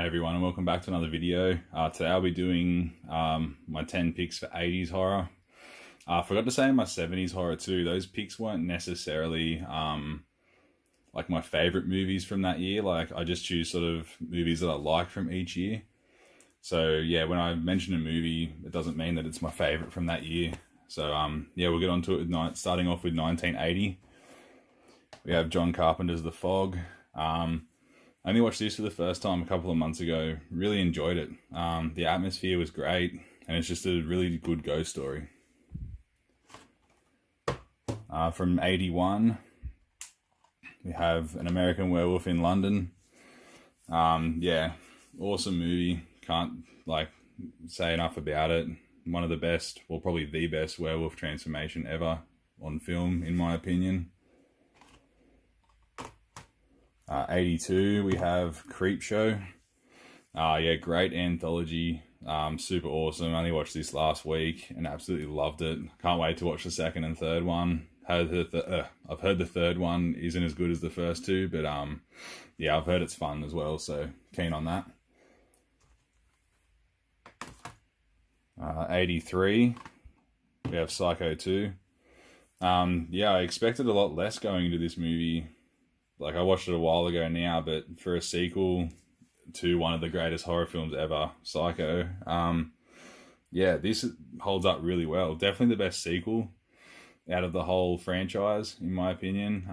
Hey everyone, and welcome back to another video. Today I'll be doing my 10 picks for 80s horror. I forgot to say my 70s horror too. Those picks weren't necessarily like my favorite movies from that year. Like I just choose sort of movies that I like from each year. So yeah, when I mention a movie, it doesn't mean that it's my favorite from that year. So yeah, we'll get on to it starting off with 1980. We have John Carpenter's The Fog. I only watched this for the first time a couple of months ago. Really enjoyed it. The atmosphere was great, and it's just a really good ghost story. From 81, we have An American Werewolf in London. Yeah, awesome movie. Can't say enough about it. One of the best, well, probably the best werewolf transformation ever on film, in my opinion. 82, we have Creepshow. Yeah, great anthology. Super awesome. I only watched this last week and absolutely loved it. Can't wait to watch the second and third one. I've heard the third one isn't as good as the first two, but yeah, I've heard it's fun as well, so keen on that. 83, we have Psycho 2. Yeah, I expected a lot less going into this movie. Like, I watched it a while ago now, but for a sequel to one of the greatest horror films ever, Psycho, yeah, this holds up really well. Definitely the best sequel out of the whole franchise, in my opinion.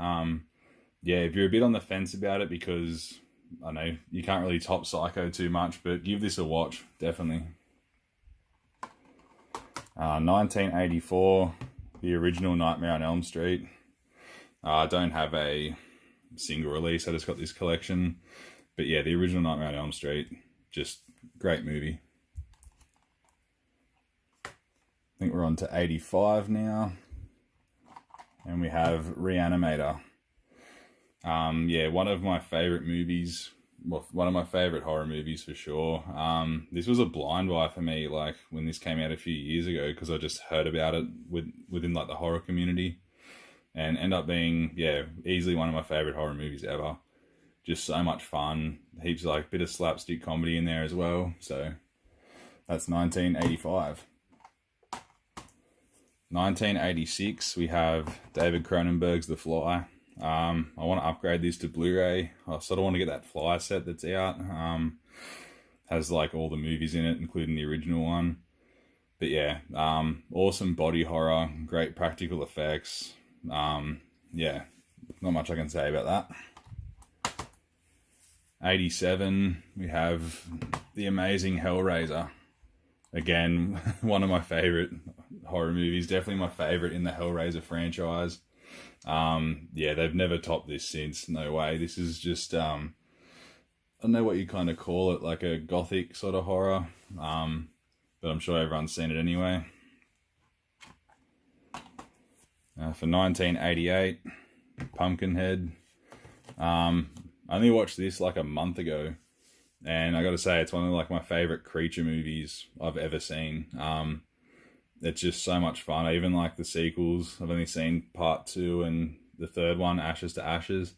Yeah, if you're a bit on the fence about it, because I know you can't really top Psycho too much, but give this a watch, definitely. 1984, the original Nightmare on Elm Street. I don't have a single release, I just got this collection, but yeah, the original Nightmare on Elm Street, just great movie. I think we're on to 85 now, and we have Reanimator. Yeah, one of my favorite movies, well, one of my favorite horror movies for sure. This was a blind buy for me, like when this came out a few years ago, because I just heard about it within like the horror community. And end up being, yeah, easily one of my favorite horror movies ever. Just so much fun. Heaps of bit of slapstick comedy in there as well. So that's 1985. 1986, we have David Cronenberg's The Fly. I want to upgrade this to Blu-ray. I sort of want to get that Fly set that's out. Has all the movies in it, including the original one. But yeah, awesome body horror, great practical effects. Yeah, not much I can say about that. 87, we have the amazing Hellraiser. Again, one of my favorite horror movies, definitely my favorite in the Hellraiser franchise. Yeah, they've never topped this since, no way. This is just, I don't know what you kind of call it, like a gothic sort of horror, but I'm sure everyone's seen it anyway. For 1988, Pumpkinhead. I only watched this like a month ago, and I gotta say, it's one of my favorite creature movies I've ever seen. It's just so much fun. I even like the sequels. I've only seen part 2 and the third one, Ashes to Ashes.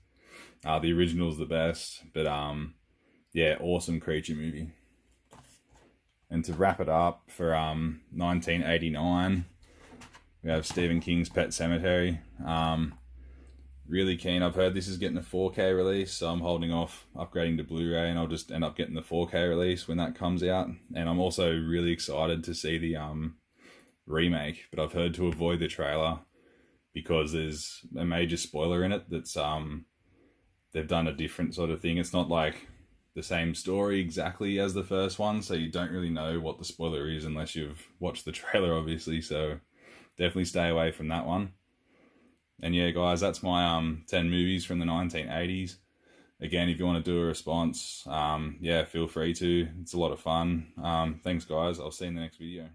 The original's the best, but yeah, awesome creature movie. And to wrap it up, for 1989, we have Stephen King's Pet Sematary. Really keen. I've heard this is getting a 4K release, so I'm holding off upgrading to Blu-ray, and I'll just end up getting the 4K release when that comes out. And I'm also really excited to see the remake, but I've heard to avoid the trailer because there's a major spoiler in it that's they've done a different sort of thing. It's not like the same story exactly as the first one, so you don't really know what the spoiler is unless you've watched the trailer, obviously, so definitely stay away from that one. And yeah, guys, that's my 10 movies from the 1980s. Again, if you want to do a response, yeah, feel free to. It's a lot of fun. Thanks, guys. I'll see you in the next video.